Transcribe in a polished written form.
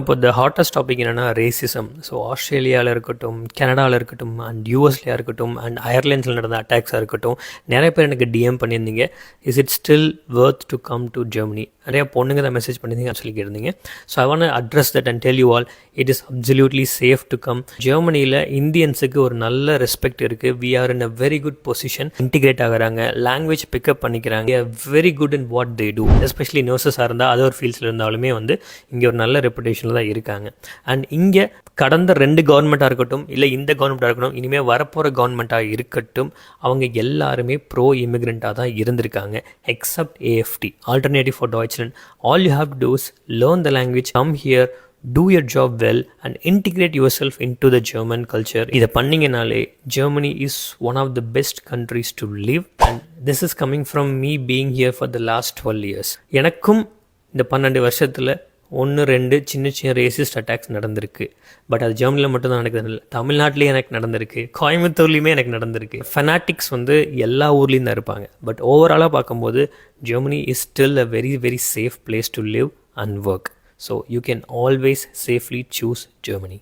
இப்போ த hottest topic என்னென்னா racism. So ஆஸ்திரேலியாவில் இருக்கட்டும், கனடாவில் இருக்கட்டும், அண்ட் யூஎஸ்லேயா இருக்கட்டும், அண்ட் அயர்லாண்ட்ஸில் நடந்த அட்டாக்ஸாக இருக்கட்டும், நிறைய பேர் எனக்கு டிஎம் பண்ணியிருந்தீங்க. Is it still worth to come to Germany? நிறையா பொண்ணுங்க தான் மெசேஜ் பண்ணியிருந்தீங்க சொல்லி கேட்டிருந்தீங்க. So I want address that and tell you all it is absolutely safe to come. ஜெர்மனியில் இந்தியன்ஸுக்கு ஒரு நல்ல ரெஸ்பெக்ட் இருக்குது. We are in a very good position. Integrate ஆகிறாங்க, லாங்குவேஜ் பிக்கப் பண்ணிக்கிறாங்க, very good in what they do. Especially நர்சஸாக இருந்தால் other ஃபீல்ட்ஸில் இருந்தாலுமே இங்கே ஒரு நல்ல ரெப்புடேஷனில் தான் இருக்காங்க. அண்ட் இங்கே கடந்த 2 கவர்மெண்ட்டாக இருக்கட்டும், இல்லை இந்த கவர்மெண்ட்டாக இருக்கட்டும், இனிமேல் வரப்போகிற கவர்மெண்ட்டாக இருக்கட்டும், அவங்க எல்லாருமே ப்ரோ இமிக்ரெண்ட்டாக தான் இருந்திருக்காங்க. Except AfD, alternative for Deutschland. All you have to do is learn the language, come here, do your job well and integrate yourself into the German culture. இதை பண்ணிங்கனாலே Germany is one of the best countries to live, and this is coming from me being here for the last 12 years. எனக்கும் இந்த 12 வருஷத்தில் 1-2 சின்ன சின்ன racist attacks நடந்திருக்கு. But அது ஜெர்மனியில் மட்டும்தான் நடக்குது இல்லை, தமிழ்நாட்டிலேயே எனக்கு நடந்திருக்கு, கோயம்புத்தூர்லேயுமே எனக்கு நடந்திருக்கு. ஃபெனாட்டிக்ஸ் எல்லா ஊர்லேயும் தான் இருப்பாங்க. பட் ஓவராலாக பார்க்கும்போது Germany is still a very very safe place to live and work. So you can always safely choose Germany.